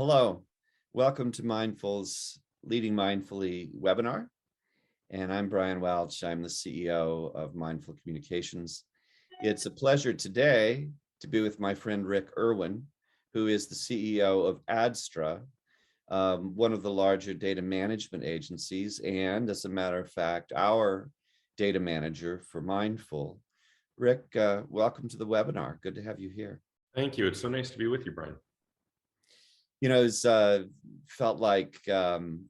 Hello, welcome to Mindful's Leading Mindfully webinar. And I'm Brian Welch. I'm the CEO of Mindful Communications. It's a pleasure today to be with my friend Rick Erwin, who is the CEO of Adstra, one of the larger data management agencies, and as a matter of fact, our data manager for Mindful. Rick, welcome to the webinar. Good to have you here. Thank you. It's so nice to be with you, Brian. You know, it's felt like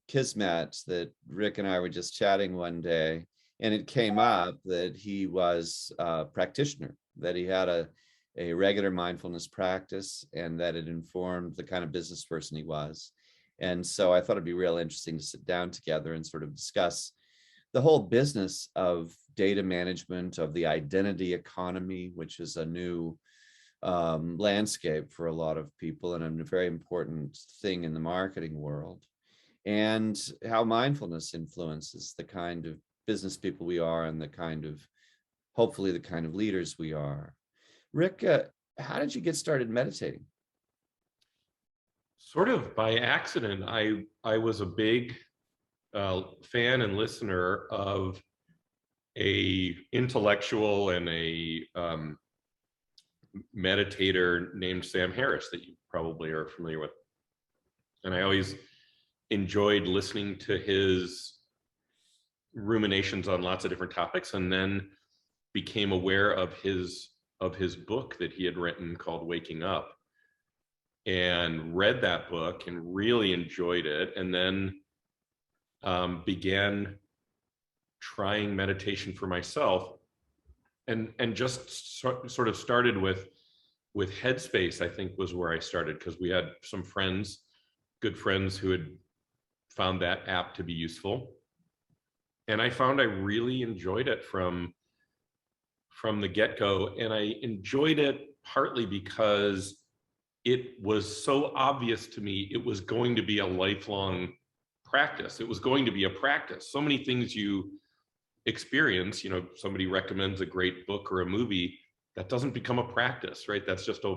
kismet that Rick and I were just chatting one day, and it came up that he was a practitioner, that he had a regular mindfulness practice, and that it informed the kind of business person he was. And so I thought it'd be real interesting to sit down together and sort of discuss the whole business of data management, of the identity economy, which is a new landscape for a lot of people and a very important thing in the marketing world, and how mindfulness influences the kind of business people we are and the kind of, hopefully, the kind of leaders we are. Rick, how did you get started meditating? Sort of by accident. I was a big fan and listener of a intellectual and a meditator named Sam Harris that you probably are familiar with. And I always enjoyed listening to his ruminations on lots of different topics, and then became aware of his book that he had written called Waking Up, and read that book and really enjoyed it, and then began trying meditation for myself, and just sort of started with Headspace. I think was where I started, because we had some friends, good friends, who had found that app to be useful, and I found I really enjoyed it from the get-go. And I enjoyed it partly because it was so obvious to me it was going to be a lifelong practice. It was going to be a practice. So many things you experience, somebody recommends a great book or a movie, that doesn't become a practice, right? That's just a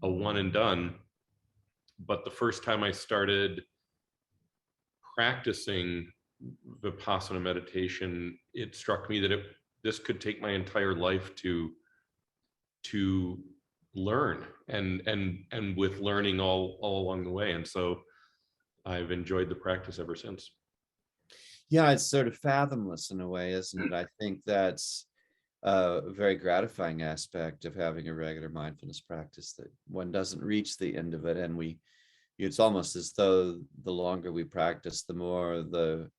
one and done. But the first time I started practicing Vipassana meditation, it struck me that this could take my entire life to learn, and with learning all along the way. And so I've enjoyed the practice ever since. Yeah, it's sort of fathomless in a way, isn't it? I think that's a very gratifying aspect of having a regular mindfulness practice, that one doesn't reach the end of it, and it's almost as though the longer we practice, the more the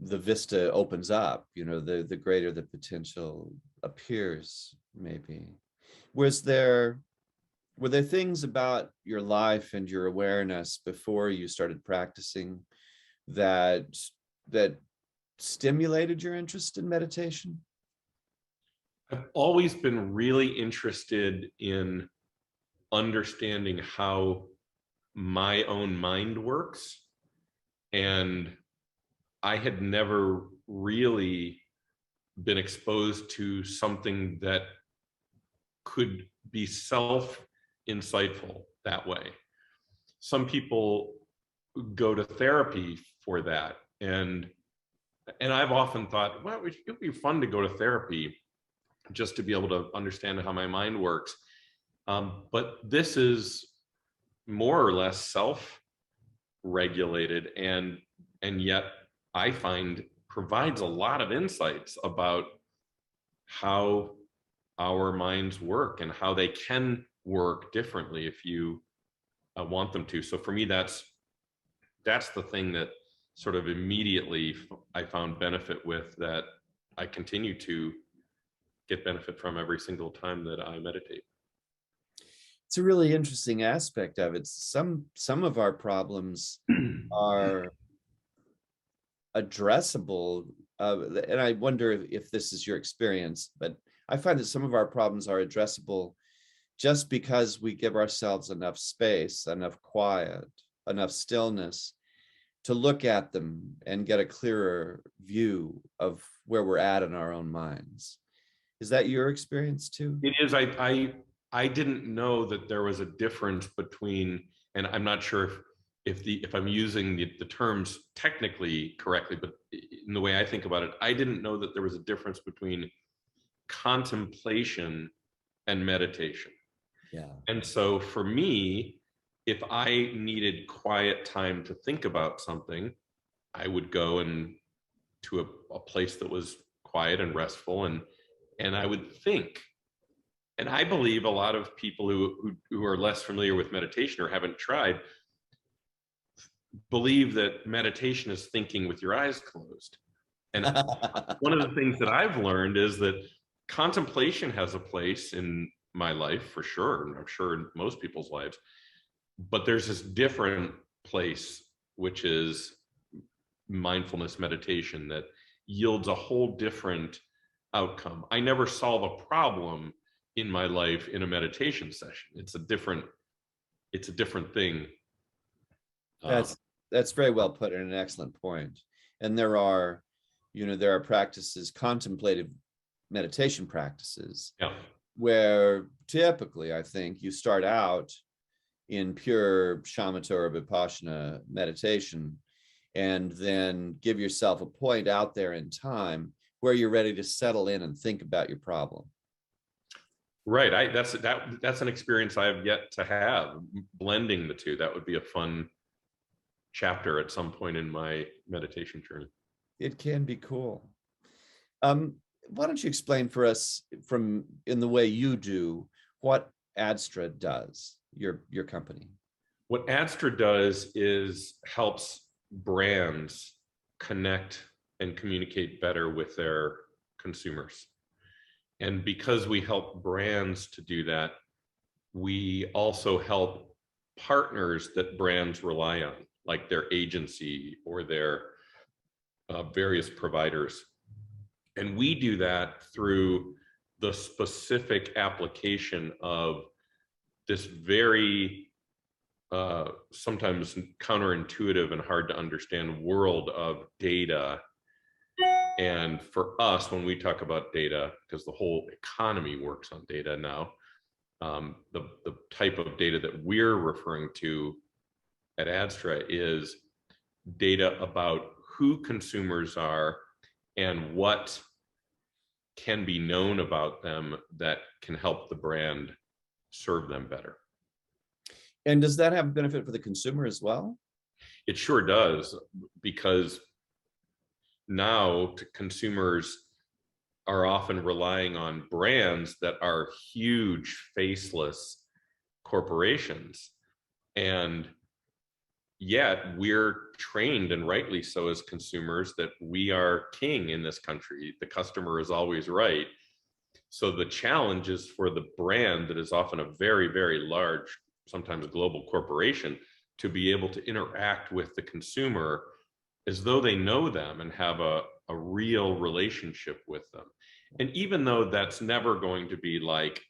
vista opens up, the greater the potential appears, maybe. Were there things about your life and your awareness before you started practicing that stimulated your interest in meditation? I've always been really interested in understanding how my own mind works, and I had never really been exposed to something that could be self-insightful that way. Some people go to therapy for that, and I've often thought, well, it would be fun to go to therapy just to be able to understand how my mind works. But this is more or less self-regulated, and yet I find provides a lot of insights about how our minds work and how they can work differently if you want them to. So for me, that's the thing that sort of immediately I found benefit with, that I continue to get benefit from every single time that I meditate. It's a really interesting aspect of it. Some of our problems are addressable, and I wonder if this is your experience, but I find that some of our problems are addressable just because we give ourselves enough space, enough quiet, enough stillness to look at them and get a clearer view of where we're at in our own minds. Is that your experience too? It is. I didn't know that there was a difference between and I'm not sure if I'm using the terms technically correctly, but in the way I think about it, I didn't know that there was a difference between contemplation and meditation. Yeah. And so for me, if I needed quiet time to think about something, I would go and to a place that was quiet and restful, and I would think. And I believe a lot of people who are less familiar with meditation or haven't tried believe that meditation is thinking with your eyes closed. And one of the things that I've learned is that contemplation has a place in my life for sure, and I'm sure in most people's lives, but there's this different place, which is mindfulness meditation, that yields a whole different outcome. I never solve a problem in my life in a meditation session. It's a different thing. That's very well put and an excellent point. And there are, there are practices, contemplative meditation practices, Yeah. where typically I think you start out in pure shamatha or vipassana meditation, and then give yourself a point out there in time where you're ready to settle in and think about your problem. Right. That's an experience I have yet to have, blending the two. That would be a fun chapter at some point in my meditation journey. It can be cool. Why don't you explain for us, from in the way you do, what Adstra does, your company? What Adstra does is helps brands connect and communicate better with their consumers. And because we help brands to do that, we also help partners that brands rely on, like their agency or their various providers. And we do that through the specific application of this very sometimes counterintuitive and hard to understand world of data. And for us, when we talk about data, because the whole economy works on data now, the type of data that we're referring to at Adstra is data about who consumers are and what can be known about them that can help the brand serve them better. And does that have a benefit for the consumer as well? It sure does, because now consumers are often relying on brands that are huge, faceless corporations. And yet we're trained, and rightly so as consumers, that we are king in this country. The customer is always right. So the challenge is for the brand, that is often a very, very large, sometimes global corporation, to be able to interact with the consumer as though they know them and have a real relationship with them. And even though that's never going to be like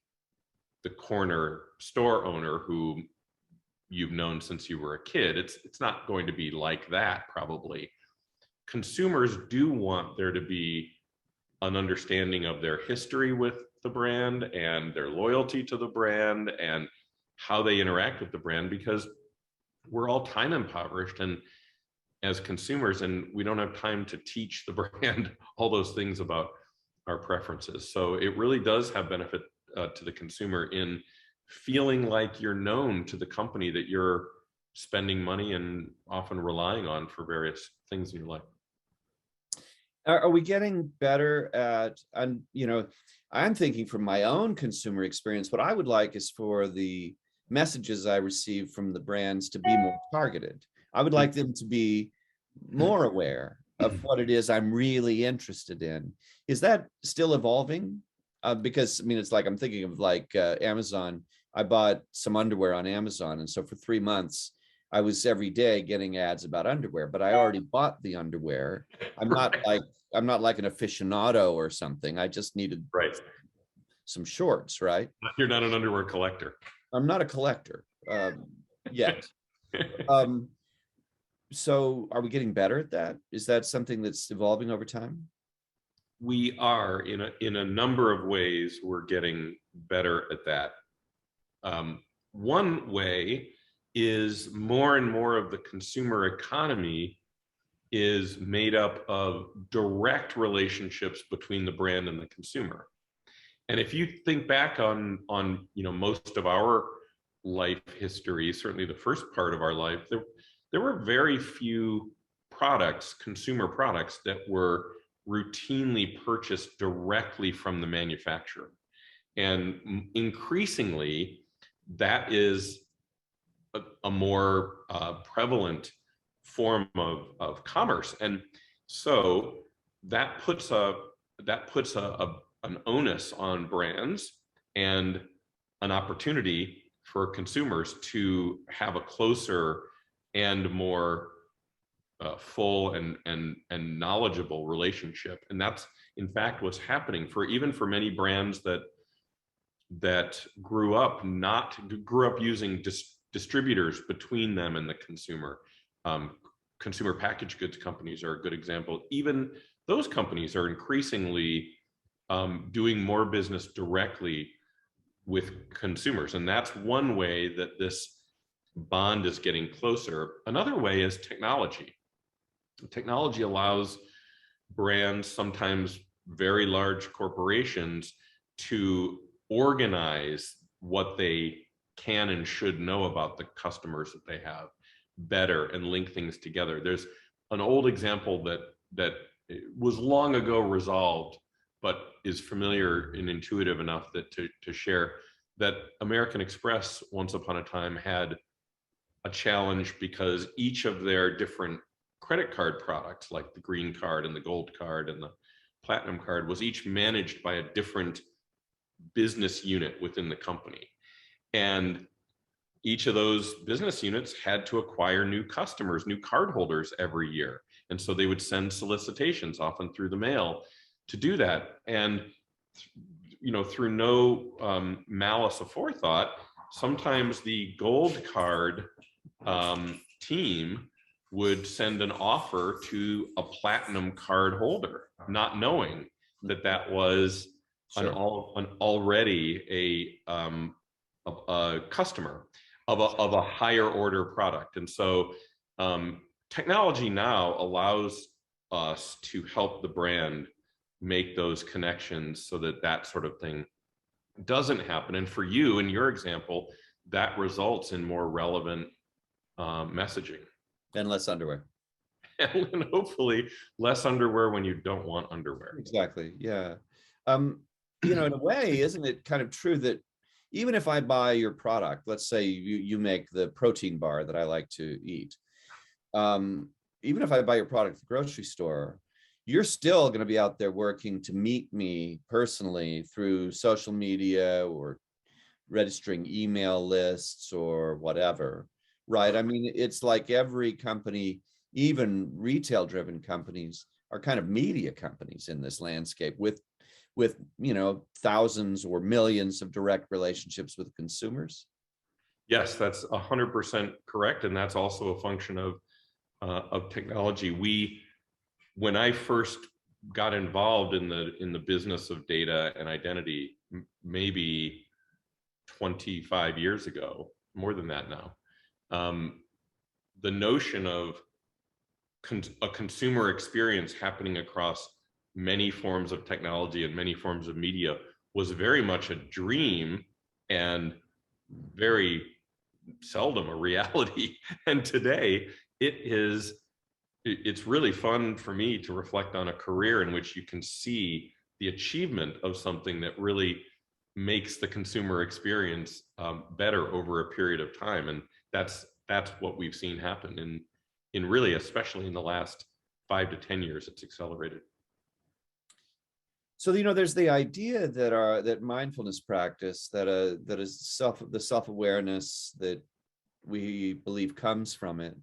the corner store owner who you've known since you were a kid, it's not going to be like that probably. Consumers do want there to be an understanding of their history with the brand and their loyalty to the brand and how they interact with the brand, because we're all time impoverished and as consumers, and we don't have time to teach the brand all those things about our preferences. So it really does have benefit to the consumer in feeling like you're known to the company that you're spending money and often relying on for various things in your life. Are we getting better at, and I'm thinking from my own consumer experience, what I would like is for the messages I receive from the brands to be more targeted. I would like them to be more aware of what it is I'm really interested in. Is that still evolving? Because it's like, I'm thinking of like Amazon. I bought some underwear on Amazon, and so for 3 months I was every day getting ads about underwear, but I already bought the underwear. I'm not like an aficionado or something. I just needed some shorts, right? You're not an underwear collector. I'm not a collector yet. So are we getting better at that? Is that something that's evolving over time? We are, in a number of ways, we're getting better at that. One way is more and more of the consumer economy is made up of direct relationships between the brand and the consumer. And if you think back on most of our life history, certainly the first part of our life, there were very few products, consumer products, that were routinely purchased directly from the manufacturer. And increasingly, that is a more prevalent form of commerce. And so that puts an onus on brands and an opportunity for consumers to have a closer and more full and knowledgeable relationship. And that's in fact what's happening for many brands that grew up using distributors between them and the consumer. Consumer packaged goods companies are a good example. Even those companies are increasingly doing more business directly with consumers. And that's one way that this bond is getting closer. Another way is technology. Technology allows brands, sometimes very large corporations, to organize what they can and should know about the customers that they have better and link things together. There's an old example that was long ago resolved, but is familiar and intuitive enough that to share, that American Express once upon a time had a challenge because each of their different credit card products, like the green card and the gold card and the platinum card, was each managed by a different business unit within the company. And each of those business units had to acquire new customers, new cardholders every year. And so they would send solicitations, often through the mail, to do that. And through no malice aforethought, sometimes the gold card team would send an offer to a platinum card holder, not knowing that was already a customer of a higher order product. And so technology now allows us to help the brand make those connections so that sort of thing doesn't happen. And for you, in your example, that results in more relevant messaging. And less underwear. And hopefully less underwear when you don't want underwear. Exactly. Yeah. In a way, isn't it kind of true that even if I buy your product, let's say you make the protein bar that I like to eat, even if I buy your product at the grocery store, you're still going to be out there working to meet me personally through social media or registering email lists or whatever, right? I mean, it's like every company, even retail-driven companies, are kind of media companies in this landscape with thousands or millions of direct relationships with consumers. Yes, that's 100% correct, and that's also a function of technology. When I first got involved in the business of data and identity, maybe 25 years ago, more than that now, the notion of a consumer experience happening across many forms of technology and many forms of media was very much a dream and very seldom a reality. And today it's really fun for me to reflect on a career in which you can see the achievement of something that really makes the consumer experience better over a period of time. And that's what we've seen happen in really, especially in the last 5 to 10 years, it's accelerated. So, there's the idea that mindfulness practice, that is the self-awareness that we believe comes from it,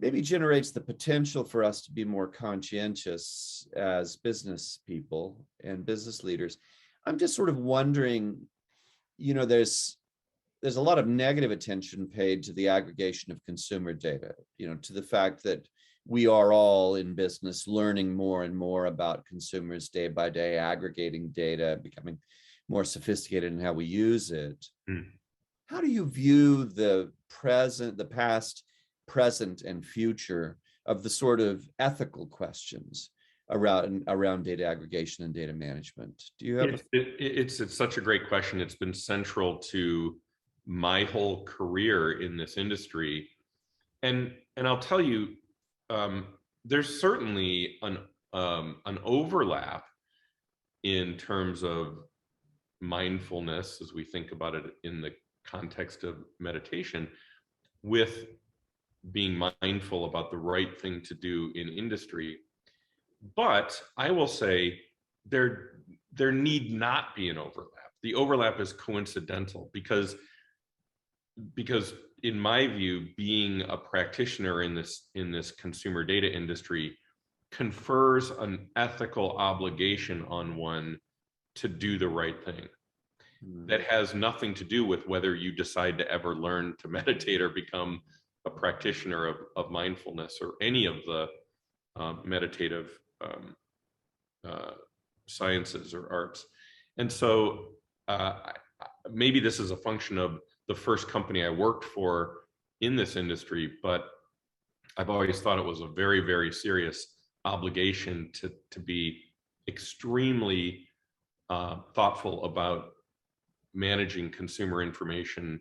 maybe generates the potential for us to be more conscientious as business people and business leaders. I'm just sort of wondering, there's a lot of negative attention paid to the aggregation of consumer data, to the fact that we are all in business learning more and more about consumers day by day, aggregating data, becoming more sophisticated in how we use it. how do you view the present, the past, present, and future of the sort of ethical questions around data aggregation and data management? Do you have a It's such a great question. It's been central to my whole career in this industry, and I'll tell you, um, there's certainly an overlap in terms of mindfulness as we think about it in the context of meditation, with being mindful about the right thing to do in industry. But I will say there need not be an overlap. The overlap is coincidental because in my view, being a practitioner in this consumer data industry confers an ethical obligation on one to do the right thing. That has nothing to do with whether you decide to ever learn to meditate or become a practitioner of mindfulness or any of the meditative sciences or arts. And so maybe this is a function of the first company I worked for in this industry, but I've always thought it was a very, very serious obligation to be extremely thoughtful about managing consumer information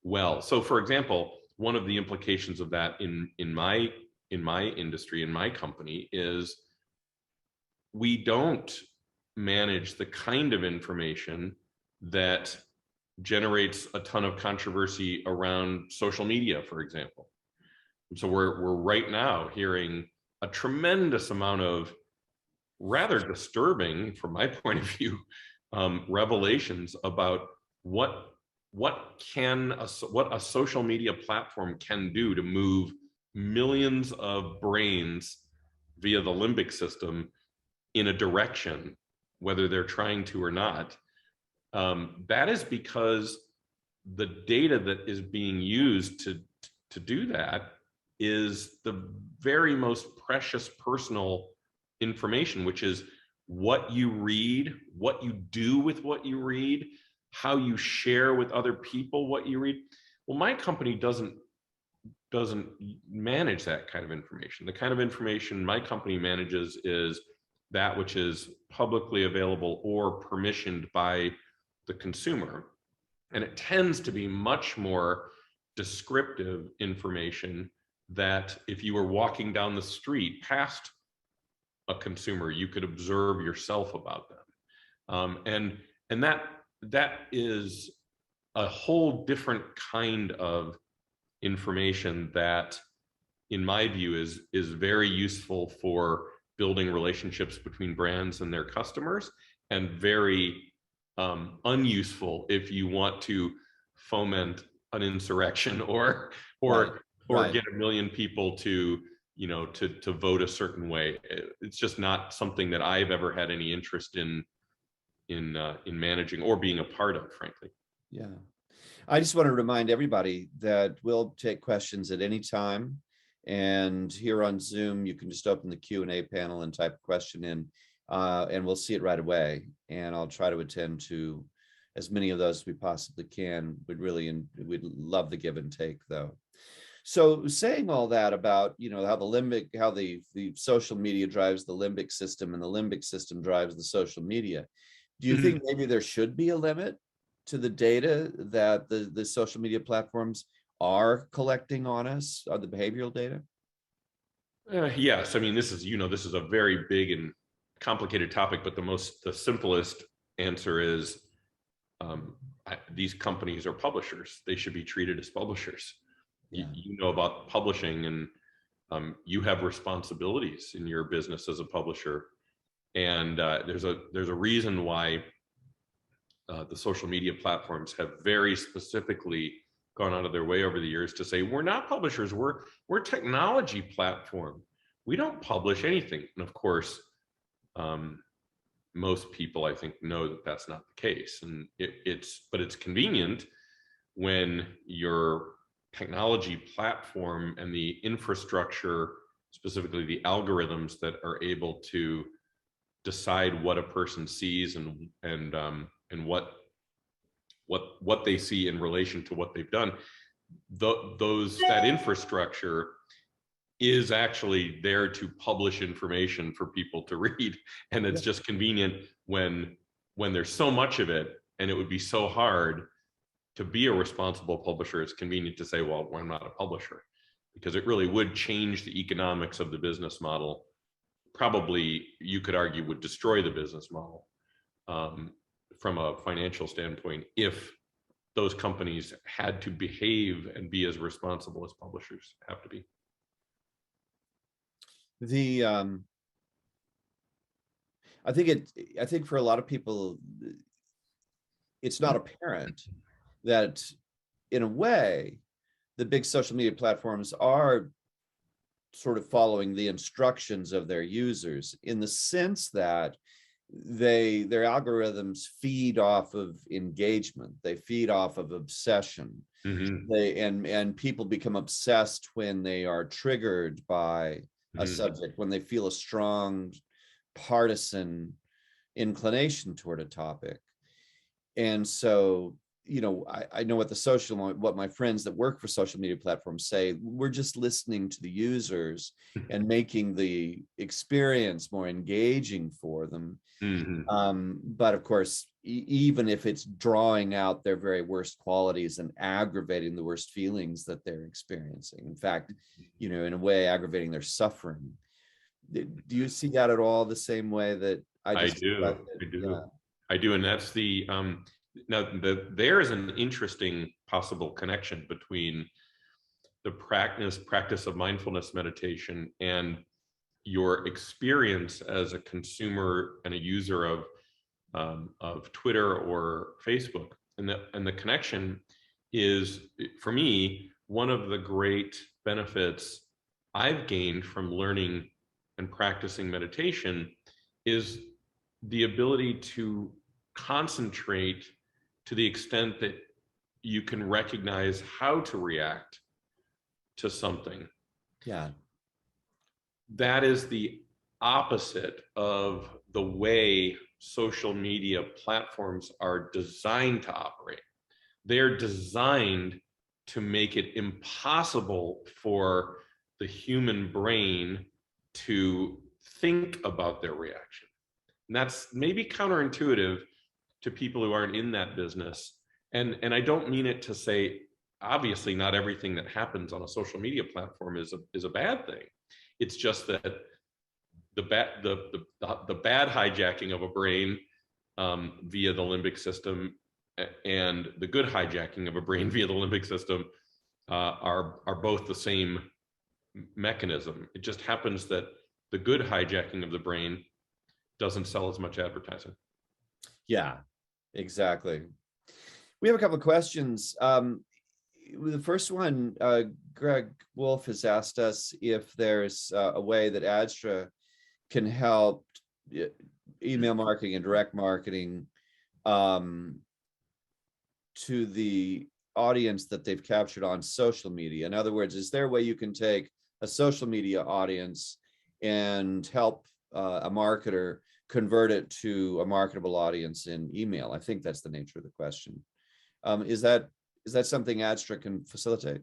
well. So, for example, one of the implications of that in my industry, in my company, is we don't manage the kind of information that generates a ton of controversy around social media, for example. So we're right now hearing a tremendous amount of rather disturbing, from my point of view, revelations about what a social media platform can do to move millions of brains via the limbic system in a direction, whether they're trying to or not. That is because the data that is being used to do that is the very most precious personal information, which is what you read, what you do with what you read, how you share with other people what you read. Well, my company doesn't manage that kind of information. The kind of information my company manages is that which is publicly available or permissioned by the consumer. And it tends to be much more descriptive information that if you were walking down the street past a consumer, you could observe yourself about them. And that is a whole different kind of information that, in my view, is very useful for building relationships between brands and their customers, and very unuseful if you want to foment an insurrection or right. get a million people to to vote a certain way. It's just not something that I've ever had any interest in managing or being a part of, frankly. Yeah. I just want to remind everybody that we'll take questions at any time. And here on Zoom, you can just open the Q&A panel and type a question in, and we'll see it right away. And I'll try to attend to as many of those as we possibly can. We'd love the give and take, though. So saying all that about, how the social media drives the limbic system and the limbic system drives the social media, do you think maybe there should be a limit to the data that the social media platforms are collecting on us, the behavioral data? Yes, I mean, this is a very big and complicated topic, but the simplest answer is these companies are publishers. They should be treated as publishers. Yeah. You know about publishing, and you have responsibilities in your business as a publisher. And there's a reason why the social media platforms have very specifically gone out of their way over the years to say, we're not publishers, we're a technology platform. We don't publish anything. And of course, most people, I think, know that that's not the case. And it's convenient when your technology platform and the infrastructure, specifically the algorithms that are able to decide what a person sees and what what they see in relation to what they've done. That infrastructure is actually there to publish information for people to read, and it's just convenient when there's so much of it, and it would be so hard to be a responsible publisher. It's convenient to say, well, I'm not a publisher, because it really would change the economics of the business model. Probably, you could argue, would destroy the business model from a financial standpoint if those companies had to behave and be as responsible as publishers have to be. I think for a lot of people, it's not apparent that, in a way, the big social media platforms are sort of following the instructions of their users, in the sense that their algorithms feed off of engagement, they feed off of obsession. And people become obsessed when they are triggered by a subject, when they feel a strong partisan inclination toward a topic. And so, I know what my friends that work for social media platforms say: we're just listening to the users and making the experience more engaging for them. But of course, even if it's drawing out their very worst qualities and aggravating the worst feelings that they're experiencing, in fact, in a way, aggravating their suffering. Do you see that at all the same way that I do? I do, and that's the now there is an interesting possible connection between the practice of mindfulness meditation and your experience as a consumer and a user of Twitter or Facebook. And the connection is, for me, one of the great benefits I've gained from learning and practicing meditation is the ability to concentrate to the extent that you can recognize how to react to something. Yeah. That is the opposite of the way social media platforms are designed to operate. They're designed to make it impossible for the human brain to think about their reaction. And that's maybe counterintuitive to people who aren't in that business. And I don't mean it to say, obviously, not everything that happens on a social media platform is a bad thing. It's just that the bad hijacking of a brain via the limbic system and the good hijacking of a brain via the limbic system are both the same mechanism. It just happens that the good hijacking of the brain doesn't sell as much advertising. Yeah, exactly. We have a couple of questions. The first one, Greg Wolf has asked us if there's a way that Adstra can help email marketing and direct marketing to the audience that they've captured on social media. In other words, is there a way you can take a social media audience and help a marketer convert it to a marketable audience in email? I think that's the nature of the question. Is that something Adstra can facilitate?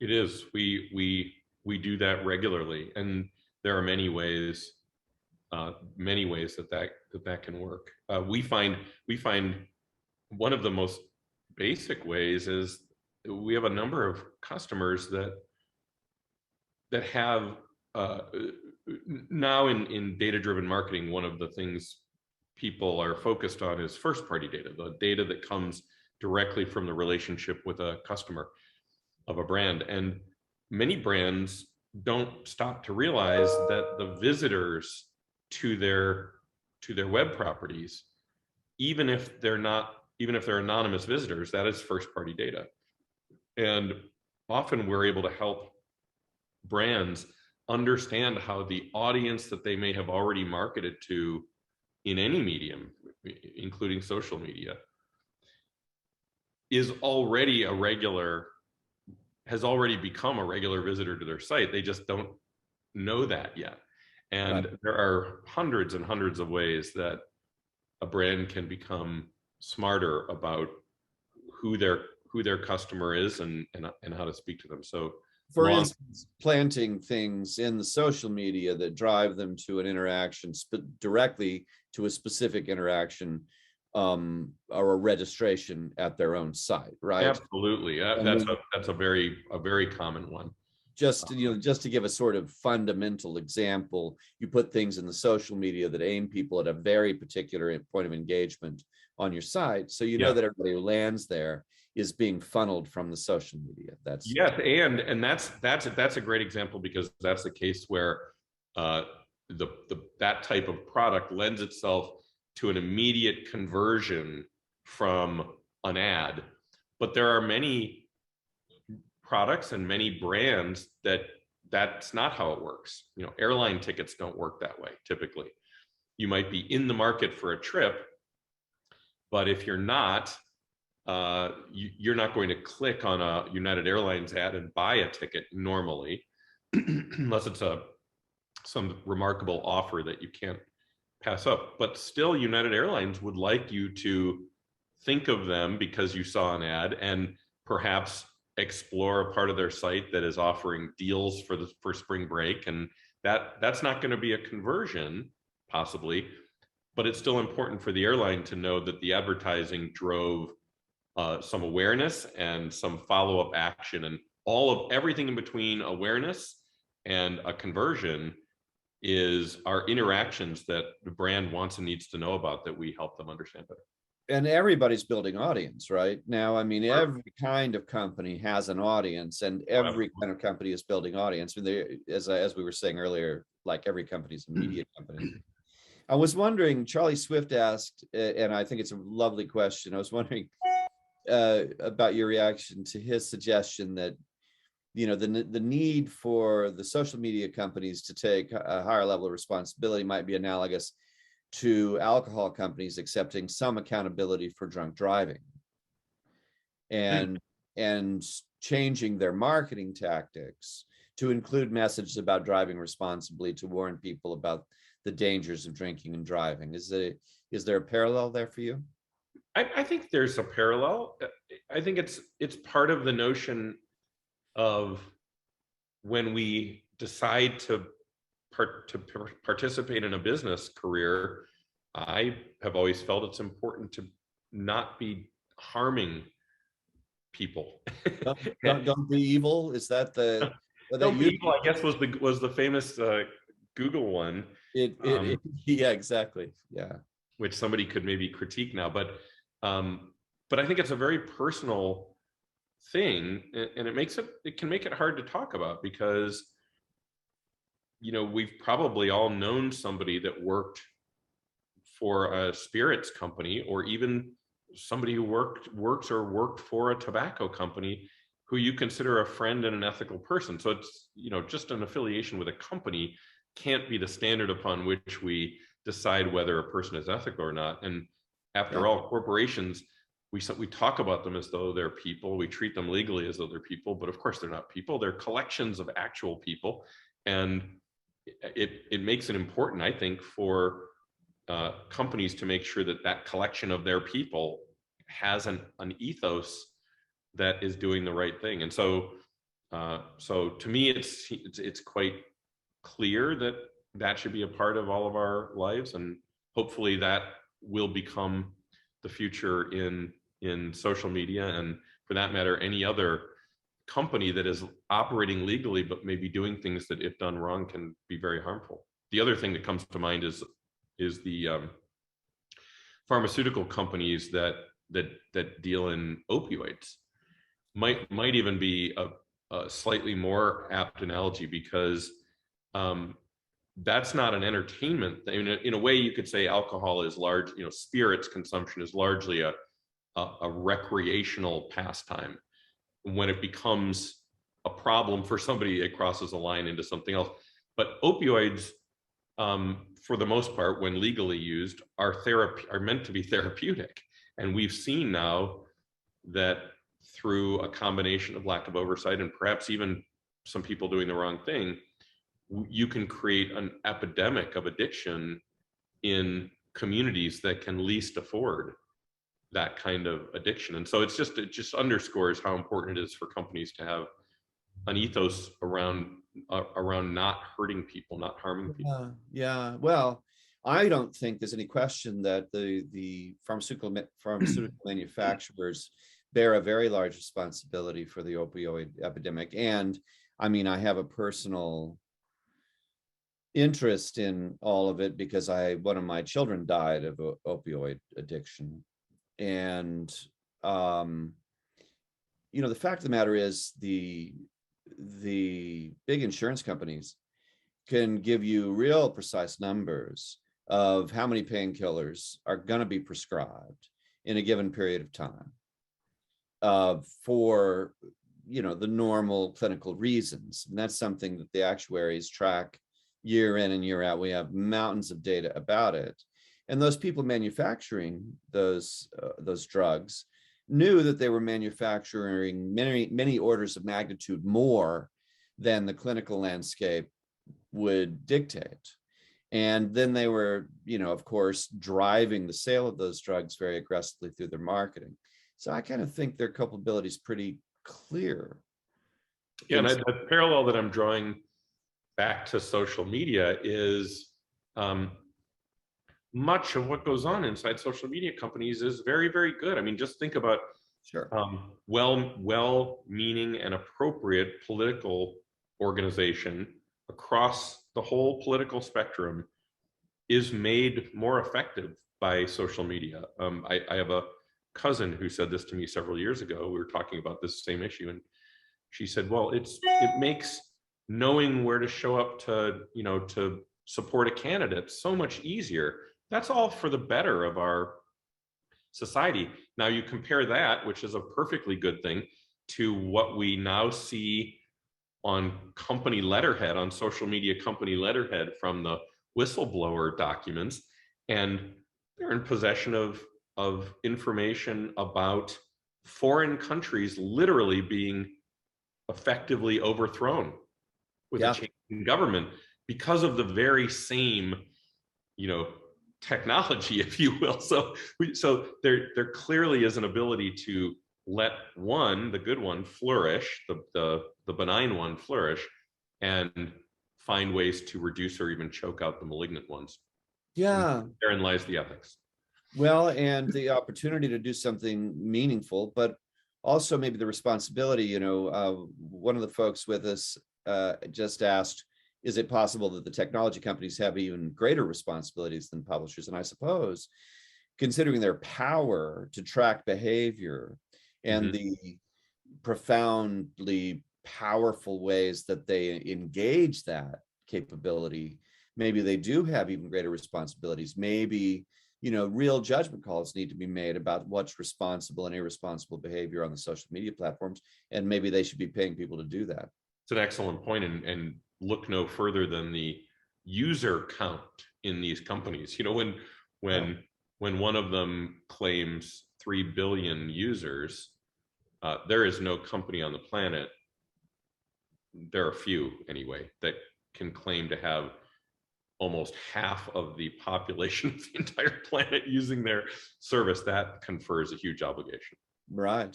It is. We do that regularly, and there are many ways that can work. We find one of the most basic ways is we have a number of customers that have now in data-driven marketing. One of the things people are focused on is first-party data, the data that comes directly from the relationship with a customer of a brand. And many brands don't stop to realize that the visitors to their web properties, even if they're anonymous visitors, that is first-party data. And often we're able to help brands understand how the audience that they may have already marketed to in any medium, including social media, has already become a regular visitor to their site. They just don't know that yet. And there are hundreds and hundreds of ways that a brand can become smarter about who their customer is and how to speak to them. So for instance, planting things in the social media that drive them to an interaction directly to a specific interaction, or a registration at their own site, right? Absolutely. That's a very common one. Just to give a sort of fundamental example, you put things in the social media that aim people at a very particular point of engagement on your site, so that everybody who lands there is being funneled from the social media. That's that's a great example, because that's the case where that type of product lends itself to an immediate conversion from an ad. But there are many products and many brands that's not how it works. Airline tickets don't work that way typically. You might be in the market for a trip, but if you're not, you're not going to click on a United Airlines ad and buy a ticket normally, unless it's some remarkable offer that you can't pass up. But still, United Airlines would like you to think of them because you saw an ad, and perhaps explore a part of their site that is offering deals for spring break. And that's not going to be a conversion, possibly, but it's still important for the airline to know that the advertising drove some awareness and some follow-up action, and everything in between awareness and a conversion are interactions that the brand wants and needs to know about, that we help them understand better. And everybody's building audience right now. I mean, every kind of company has an audience, and every kind of company is building audience. And as we were saying earlier, like every company is a media company. I was wondering, Charlie Swift asked, and I think it's a lovely question. I was wondering about your reaction to his suggestion that the need for the social media companies to take a higher level of responsibility might be analogous to alcohol companies accepting some accountability for drunk driving, and changing their marketing tactics to include messages about driving responsibly, to warn people about the dangers of drinking and driving. Is there a parallel there for you? I think there's a parallel. I think it's part of the notion of when we decide to participate in a business career. I have always felt it's important to not be harming people. Don't be evil. Is that the don't be evil? I guess was the famous Google one. Yeah, exactly. Yeah, which somebody could maybe critique now, but I think it's a very personal thing, and it can make it hard to talk about, because we've probably all known somebody that worked for a spirits company, or even somebody who worked for a tobacco company, who you consider a friend and an ethical person. So it's just an affiliation with a company can't be the standard upon which we decide whether a person is ethical or not. And after all, corporations, we talk about them as though they're people. We treat them legally as though they're people, but of course they're not people. They're collections of actual people. And it makes it important, I think, for companies to make sure that collection of their people has an ethos that is doing the right thing. And so to me, it's quite clear that should be a part of all of our lives, and hopefully that will become the future in social media, and for that matter, any other company that is operating legally but maybe doing things that, if done wrong, can be very harmful. The other thing that comes to mind is the pharmaceutical companies that deal in opioids. Might even be a slightly more apt analogy, because that's not an entertainment thing. In a way, you could say alcohol is large, spirits consumption is largely a recreational pastime. When it becomes a problem for somebody, it crosses a line into something else. But opioids, for the most part, when legally used, are meant to be therapeutic. And we've seen now that through a combination of lack of oversight and perhaps even some people doing the wrong thing, you can create an epidemic of addiction in communities that can least afford that kind of addiction. And so it just underscores how important it is for companies to have an ethos around not hurting people, not harming people. Yeah. Well, I don't think there's any question that the pharmaceutical manufacturers bear a very large responsibility for the opioid epidemic. And I mean, I have a personal interest in all of it because one of my children died of opioid addiction. And the fact of the matter is the big insurance companies can give you real precise numbers of how many painkillers are going to be prescribed in a given period of time for the normal clinical reasons. And that's something that the actuaries track year in and year out. We have mountains of data about it. And those people manufacturing those drugs knew that they were manufacturing many orders of magnitude more than the clinical landscape would dictate. And then they were, of course, driving the sale of those drugs very aggressively through their marketing. So I kind of think their culpability is pretty clear. Yeah, and the parallel that I'm drawing back to social media is much of what goes on inside social media companies is very, very good. I mean, just think about sure. Well-meaning and appropriate political organization across the whole political spectrum is made more effective by social media. I have a cousin who said this to me several years ago. We were talking about this same issue, and she said, well, it makes knowing where to show up to support a candidate so much easier. That's all for the better of our society. Now you compare that, which is a perfectly good thing, to what we now see on company letterhead, on social media company letterhead from the whistleblower documents, and they're in possession of information about foreign countries literally being effectively overthrown with a change in government because of the very same, technology, if you will. So there clearly is an ability to let the good one flourish, the benign one flourish, and find ways to reduce or even choke out the malignant ones. Yeah. And therein lies the ethics. Well, and the opportunity to do something meaningful, but also maybe the responsibility. One of the folks with us just asked, is it possible that the technology companies have even greater responsibilities than publishers? And I suppose, considering their power to track behavior and the profoundly powerful ways that they engage that capability, maybe they do have even greater responsibilities. Maybe real judgment calls need to be made about what's responsible and irresponsible behavior on the social media platforms, and maybe they should be paying people to do that. It's an excellent point, and look no further than the user count in these companies. When one of them claims 3 billion users, there is no company on the planet, there are few anyway, that can claim to have almost half of the population of the entire planet using their service. That confers a huge obligation. Right.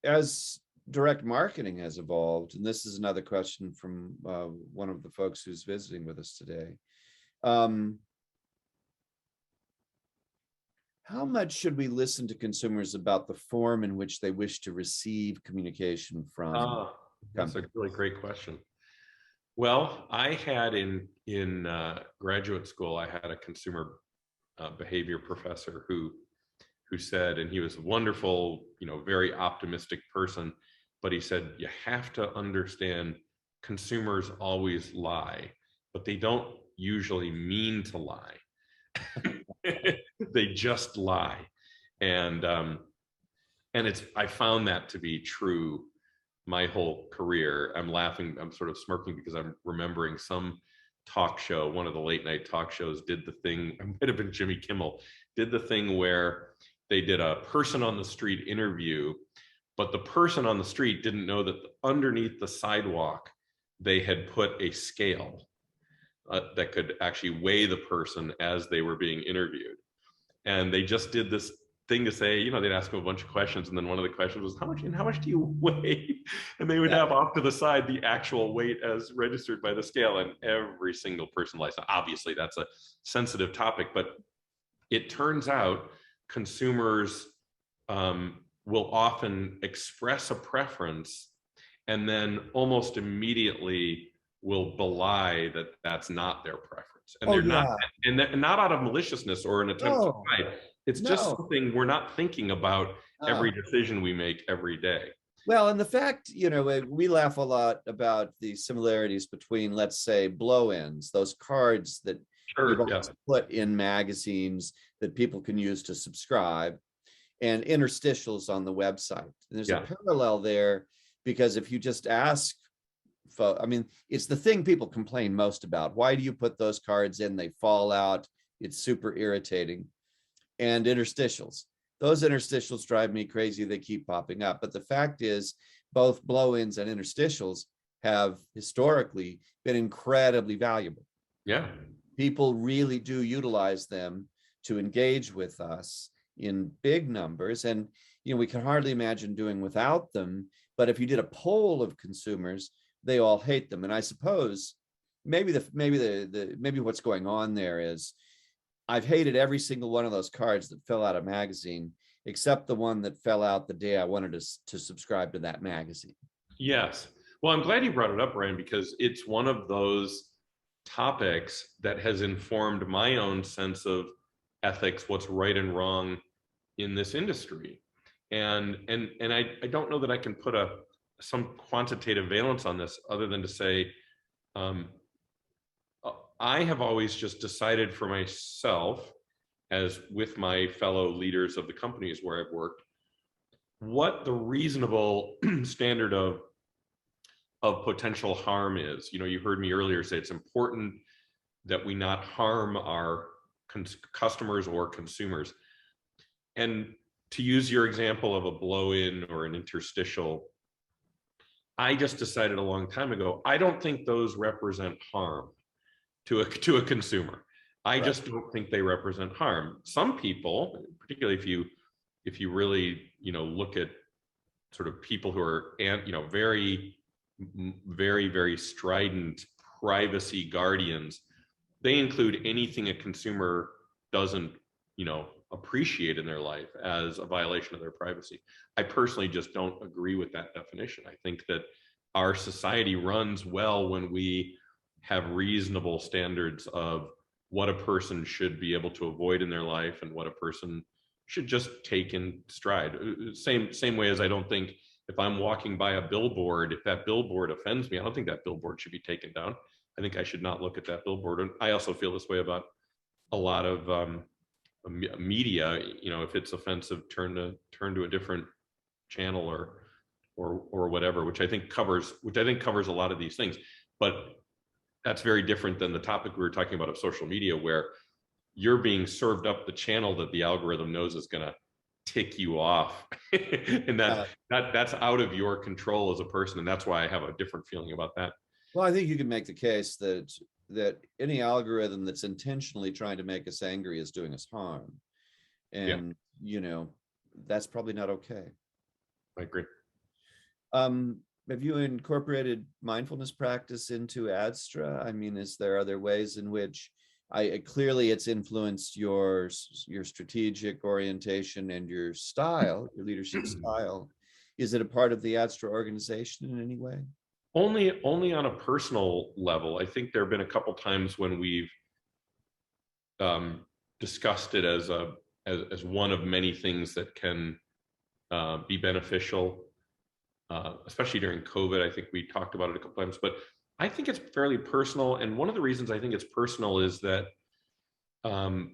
As direct marketing has evolved, and this is another question from one of the folks who's visiting with us today, how much should we listen to consumers about the form in which they wish to receive communication from? That's a really great question. Well, I had in graduate school, I had a consumer behavior professor who said, and he was a wonderful, very optimistic person, but he said, you have to understand consumers always lie, but they don't usually mean to lie. They just lie. And I found that to be true my whole career. I'm laughing, I'm sort of smirking because I'm remembering some talk show, one of the late night talk shows did the thing, it might have been Jimmy Kimmel, did the thing where they did a person on the street interview, but the person on the street didn't know that underneath the sidewalk, they had put a scale that could actually weigh the person as they were being interviewed. and they just did this thing to say, they'd ask them a bunch of questions, and then one of the questions was, how much do you weigh? And they would Yeah. have off to the side the actual weight as registered by the scale, and every single person lies. Now, obviously, that's a sensitive topic, but it turns out consumers will often express a preference and then almost immediately will belie that that's not their preference, and Oh they're not, yeah. and not out of maliciousness or an attempt to No, hide. It's just no. something we're not thinking about every Oh. decision we make every day. Well, and the fact, we laugh a lot about the similarities between, let's say, blow-ins, those cards that you've Sure. Yeah. always put in magazines that people can use to subscribe, and interstitials on the website. And there's a Yeah. parallel there, because if you just ask, I mean, it's the thing people complain most about. Why do you put those cards in? They fall out. It's super irritating. And interstitials. Those interstitials drive me crazy. They keep popping up. But the fact is, both blow-ins and interstitials have historically been incredibly valuable. Yeah. People really do utilize them to engage with us in big numbers. And, we can hardly imagine doing without them. But if you did a poll of consumers, they all hate them. And I suppose maybe what's going on there is, I've hated every single one of those cards that fell out of magazine, except the one that fell out the day I wanted to subscribe to that magazine. Yes. Well, I'm glad you brought it up, Brian, because it's one of those topics that has informed my own sense of ethics, what's right and wrong in this industry. And I don't know that I can put some quantitative valence on this, other than to say, I have always just decided for myself, as with my fellow leaders of the companies where I've worked, what the reasonable standard of potential harm is. You heard me earlier say it's important that we not harm our customers or consumers. And to use your example of a blow-in or an interstitial, I just decided a long time ago, I don't think those represent harm to a consumer. I Right. just don't think they represent harm. Some people, particularly if you really look at sort of people who are very very very strident privacy guardians, they include anything a consumer doesn't appreciate in their life as a violation of their privacy. I personally just don't agree with that definition. I think that our society runs well when we have reasonable standards of what a person should be able to avoid in their life and what a person should just take in stride. Same way as I don't think, if I'm walking by a billboard, if that billboard offends me, I don't think that billboard should be taken down. I think I should not look at that billboard. And I also feel this way about a lot of media. If it's offensive, turn to a different channel or whatever, which I think covers a lot of these things. But that's very different than the topic we were talking about of social media, where you're being served up the channel that the algorithm knows is going to tick you off. And that's out of your control as a person. And that's why I have a different feeling about that. Well, I think you can make the case that any algorithm that's intentionally trying to make us angry is doing us harm. And, that's probably not okay. I agree. Have you incorporated mindfulness practice into Adstra? I mean, is there other ways in which clearly it's influenced your strategic orientation and your style, your leadership style? Is it a part of the Adstra organization in any way? Only on a personal level. I think there have been a couple times when we've discussed it as one of many things that can be beneficial. Especially during COVID, I think we talked about it a couple times, but I think it's fairly personal. And one of the reasons I think it's personal is that the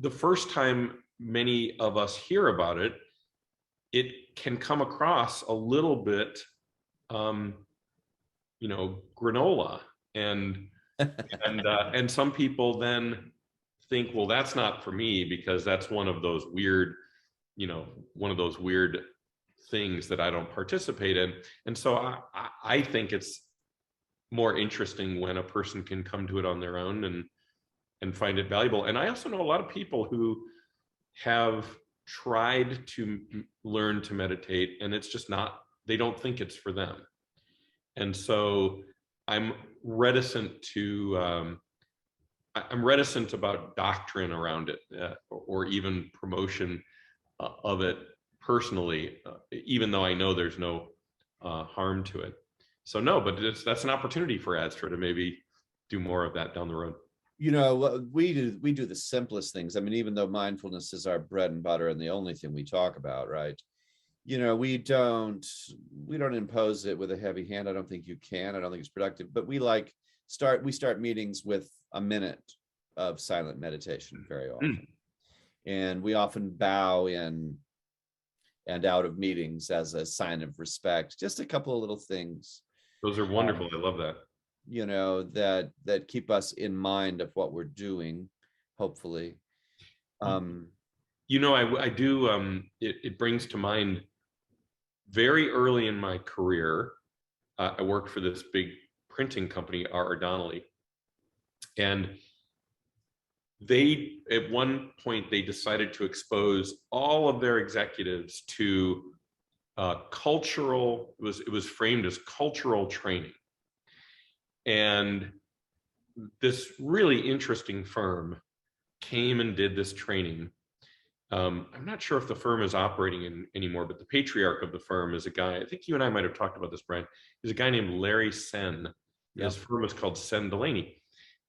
first time many of us hear about it, it can come across a little bit, granola, and some people then think, well, that's not for me because that's one of those weird things that I don't participate in. And so I think it's more interesting when a person can come to it on their own and find it valuable. And I also know a lot of people who have tried to learn to meditate, and it's just not, they don't think it's for them. And so I'm reticent to, I'm reticent about doctrine around it, or even promotion of it personally, even though I know there's no harm to it. So no, but that's an opportunity for Astra to maybe do more of that down the road. We do the simplest things. I mean, even though mindfulness is our bread and butter and the only thing we talk about, right? We don't impose it with a heavy hand. I don't think you can. I don't think it's productive. But we start meetings with a minute of silent meditation very often. And we often bow in and out of meetings as a sign of respect. Just a couple of little things. Those are wonderful. I love that. That keep us in mind of what we're doing, hopefully. I do, it brings to mind very early in my career, I worked for this big printing company, R. Donnelley, and they, at one point, they decided to expose all of their executives to cultural, it was framed as cultural training. And this really interesting firm came and did this training. I'm not sure if the firm is operating anymore, but the patriarch of the firm is a guy, I think you and I might have talked about this, Brian. He's a guy named Larry Sen. Yep. His firm is called Sen Delaney.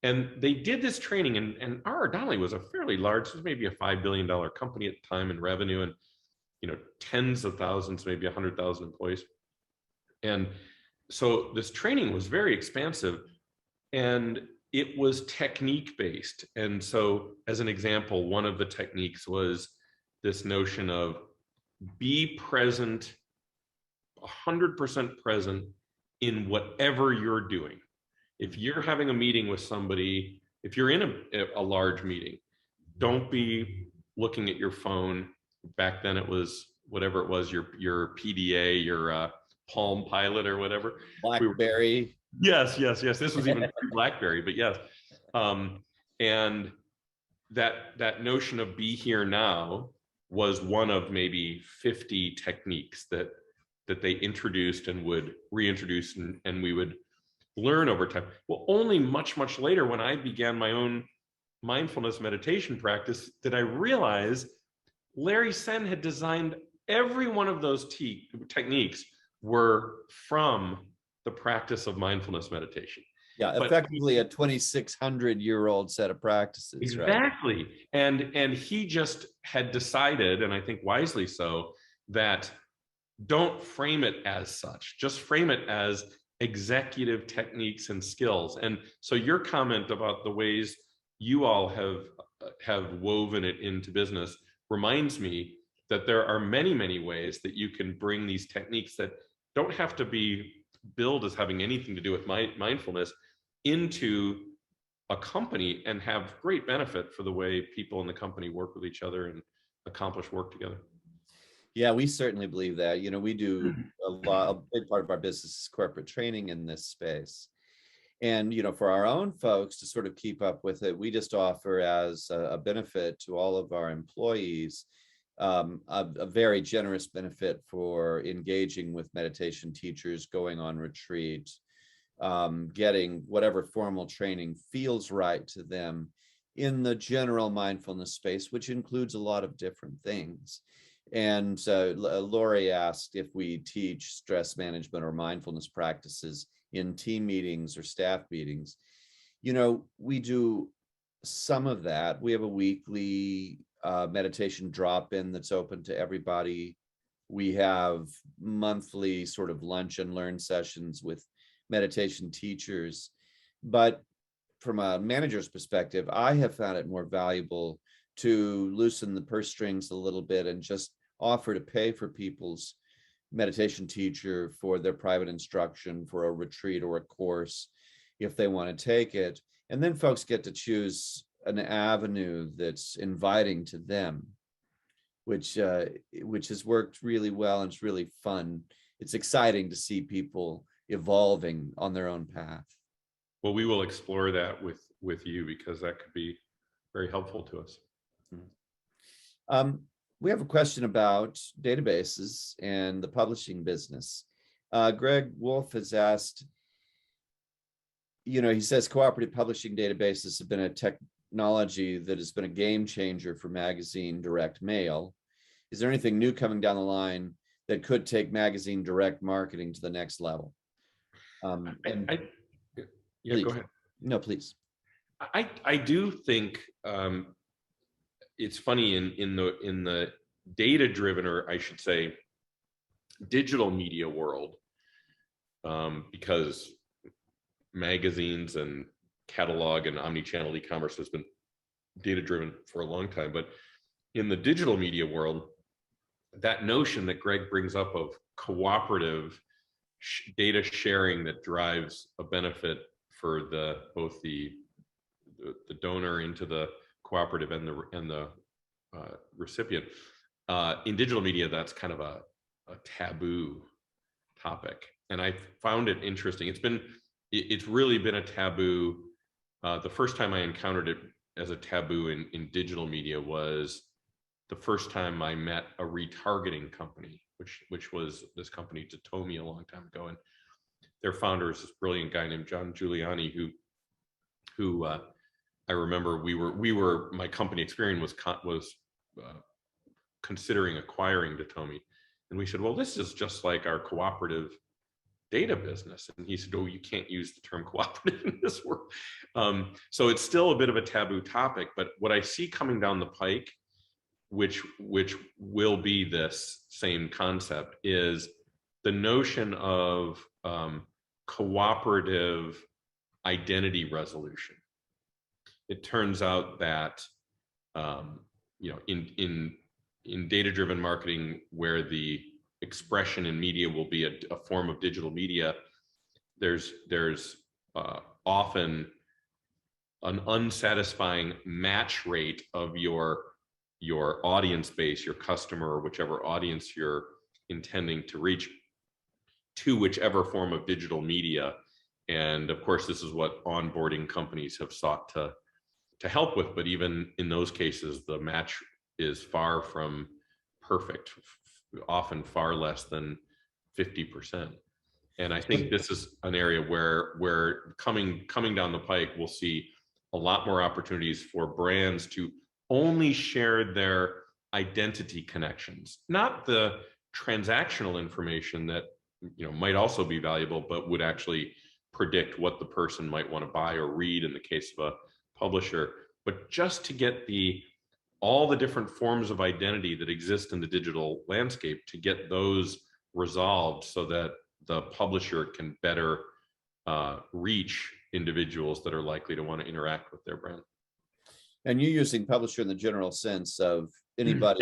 And they did this training, and R. Donnelley was a fairly large, maybe a $5 billion company at the time in revenue, and tens of thousands, maybe 100,000 employees. And so this training was very expansive, and it was technique based. And so, as an example, one of the techniques was this notion of be present, 100% present in whatever you're doing. If you're having a meeting with somebody, if you're in a large meeting, don't be looking at your phone. Back then it was whatever it was, your PDA, your Palm Pilot or whatever. BlackBerry. Yes. This was even BlackBerry, but yes. And that notion of be here now was one of maybe 50 techniques that they introduced and would reintroduce, and we would learn over time. Well, only much later, when I began my own mindfulness meditation practice, did I realize Larry Sen had designed every one of those techniques were from the practice of mindfulness meditation. Yeah, effectively a 2,600-year-old set of practices. Exactly. Right? And he just had decided, and I think wisely so, that don't frame it as such. Just frame it as executive techniques and skills. And so your comment about the ways you all have woven it into business reminds me that there are many ways that you can bring these techniques that don't have to be billed as having anything to do with mindfulness into a company and have great benefit for the way people in the company work with each other and accomplish work together. Yeah, we certainly believe that. We do a big part of our business is corporate training in this space. And, for our own folks to sort of keep up with it, we just offer as a benefit to all of our employees, a very generous benefit for engaging with meditation teachers, going on retreat, getting whatever formal training feels right to them in the general mindfulness space, which includes a lot of different things. And Lori asked if we teach stress management or mindfulness practices in team meetings or staff meetings. We do some of that. We have a weekly meditation drop-in that's open to everybody. We have monthly sort of lunch and learn sessions with meditation teachers. But from a manager's perspective, I have found it more valuable to loosen the purse strings a little bit and just offer to pay for people's meditation teacher for their private instruction for a retreat or a course if they want to take it. And then folks get to choose an avenue that's inviting to them, which has worked really well, and it's really fun. It's exciting to see people evolving on their own path. Well, we will explore that with with you, because that could be very helpful to us. We have a question about databases and the publishing business. Greg Wolf has asked, he says cooperative publishing databases have been a technology that has been a game changer for magazine direct mail. Is there anything new coming down the line that could take magazine direct marketing to the next level? Yeah, please. Go ahead. No, please. I do think it's funny in the data-driven, or I should say, digital media world, because magazines and catalog and omni-channel e-commerce has been data-driven for a long time. But in the digital media world, that notion that Greg brings up of cooperative data sharing that drives a benefit for both the donor into the cooperative and the recipient, in digital media, that's kind of a taboo topic, and I found it interesting. It's really been a taboo. The first time I encountered it as a taboo in digital media was the first time I met a retargeting company, which was this company Datomi a long time ago, and their founder is this brilliant guy named John Giuliani, who I remember my company Experian was considering acquiring Datomi, and we said, well, this is just like our cooperative data business, and he said, oh, you can't use the term cooperative in this world. So it's still a bit of a taboo topic, but what I see coming down the pike, which will be this same concept, is the notion of cooperative identity resolution. It turns out that in data-driven marketing, where the expression in media will be a form of digital media, there's often an unsatisfying match rate of your audience base, your customer, or whichever audience you're intending to reach, to whichever form of digital media. And of course, this is what onboarding companies have sought to help with, but even in those cases, the match is far from perfect, often far less than 50%. And I think this is an area where coming down the pike, we'll see a lot more opportunities for brands to only share their identity connections, not the transactional information that might also be valuable, but would actually predict what the person might want to buy or read in the case of a publisher, but just to get all the different forms of identity that exist in the digital landscape, to get those resolved so that the publisher can better reach individuals that are likely to want to interact with their brand. And you're using publisher in the general sense of anybody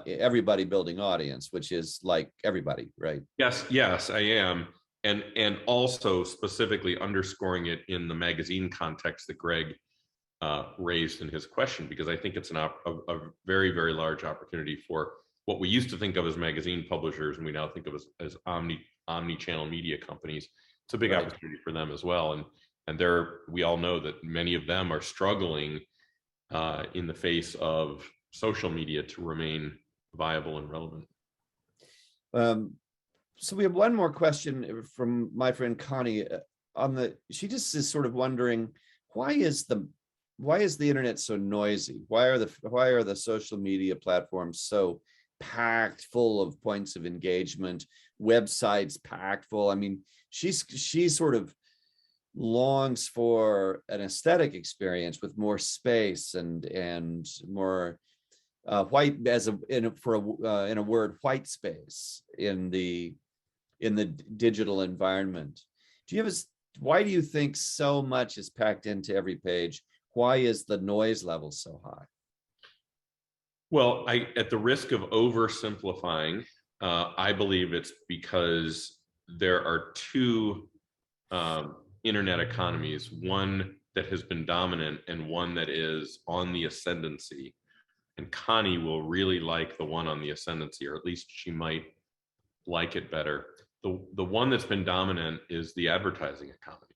everybody building audience, which is like everybody, right? Yes, I am. And also specifically underscoring it in the magazine context that Greg raised in his question, because I think it's a very, very large opportunity for what we used to think of as magazine publishers, and we now think of as omni-channel media companies. It's a big opportunity for them as well. And we all know that many of them are struggling in the face of social media to remain viable and relevant. So we have one more question from my friend Connie. She just is sort of wondering, why is the internet so noisy? Why are the social media platforms so packed full of points of engagement, websites packed full? I mean, she sort of longs for an aesthetic experience with more space and more white, in a word, white space in the digital environment. Why do you think so much is packed into every page? Why is the noise level so high? Well, at the risk of oversimplifying, I believe it's because there are two internet economies, one that has been dominant and one that is on the ascendancy. And Connie will really like the one on the ascendancy, or at least she might like it better. The one that's been dominant is the advertising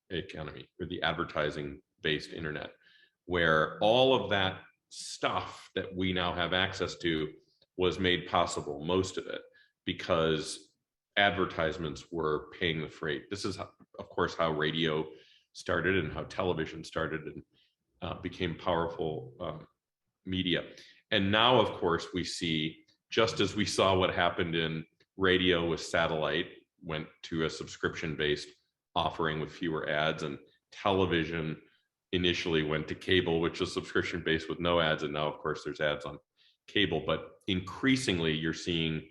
economy, or the advertising based internet, where all of that stuff that we now have access to was made possible, most of it, because advertisements were paying the freight. This is, of course, how radio started and how television started and became powerful media. And now, of course, we see, just as we saw what happened in radio with satellite, went to a subscription-based offering with fewer ads, and television initially went to cable, which was subscription-based with no ads, and now, of course, there's ads on cable. But increasingly, you're seeing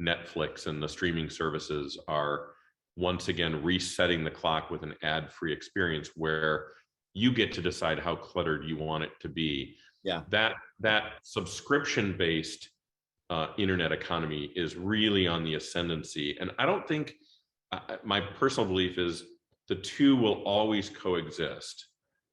Netflix and the streaming services are once again resetting the clock with an ad-free experience where you get to decide how cluttered you want it to be. Yeah. That subscription-based internet economy is really on the ascendancy, and I don't think, my personal belief is the two will always coexist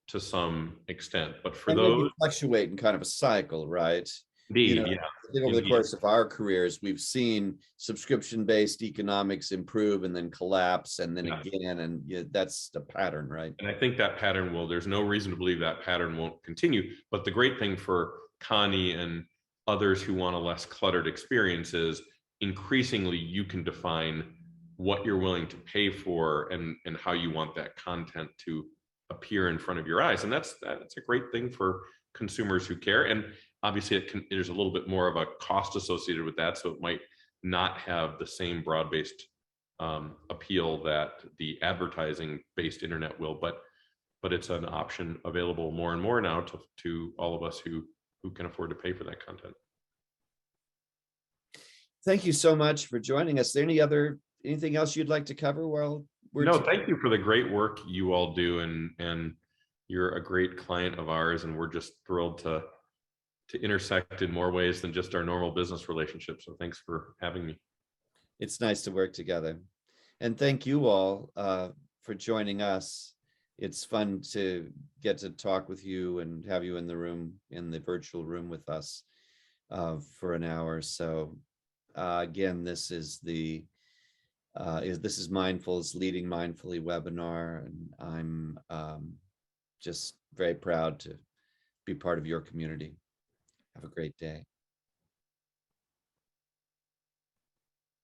to some extent. But for And those, maybe fluctuate in kind of a cycle, right? indeed, I yeah, think over the indeed. course of our careers, we've seen subscription-based economics improve and then collapse and then Yeah. again, and that's the pattern, right? And I think that pattern will, there's no reason to believe that pattern won't continue. But the great thing for Connie and others who want a less cluttered experience is increasingly you can define what you're willing to pay for and how you want that content to appear in front of your eyes. And that's a great thing for consumers who care. And obviously there's a little bit more of a cost associated with that. So it might not have the same broad-based appeal that the advertising-based internet will, but it's an option available more and more now to all of us who can afford to pay for that content. Thank you so much for joining us. Is there anything else you'd like to cover while we're No, thank you for the great work you all do, and you're a great client of ours, and we're just thrilled to intersect in more ways than just our normal business relationship. So thanks for having me. It's nice to work together. And thank you all for joining us. It's fun to get to talk with you and have you in the room, in the virtual room with us for an hour. So again, this is Mindful's Leading Mindfully webinar, and I'm just very proud to be part of your community. Have a great day.